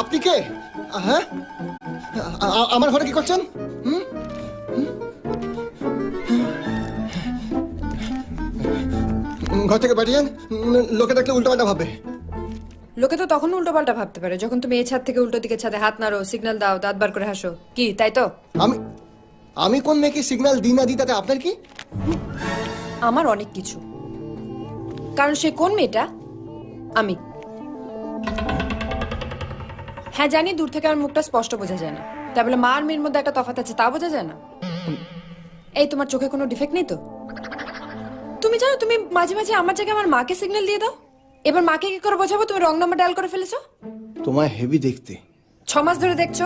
আপনি কে? হ্যাঁ, আমার ঘরে কি করছেন? ঘর থেকে বাড়ি যান, লোকে দেখলে উল্টো পাল্টা ভাববে। লোকে তো তখন উল্টো পাল্টা ভাবতে পারে যখন তুমি এই ছাদ থেকে উল্টো দিকে ছাদে হাত নাড়ো, সিগন্যাল দাও, দাঁত বার করে হাসো। কি তাই তো? আমি আমি কোন মেয়েকে সিগন্যাল দিই না দিই তাতে আপনার কি? আমার অনেক কিছু, কারণ সে কোন মেয়েটা আমি। হ্যাঁ জানি, দূর থেকে আমার মুখটা স্পষ্ট বোঝা যায় না, তাই বলে মা আর মেয়ের মধ্যে একটা তফাৎ আছে তা বোঝা যায় না? এই তোমার চোখে কোনো ডিফেক্ট নেই তো? তুমি জানো তুমি মাঝে মাঝে আমার জায়গায় আমার মাকে সিগন্যাল দিয়ে দাও। এবার মাকে কি করে বোঝাবো তুমি রং নাম্বার ডায়াল করে ফেলেছো? তোমায় হেভি দেখতে। 6 মাস ধরে দেখছো।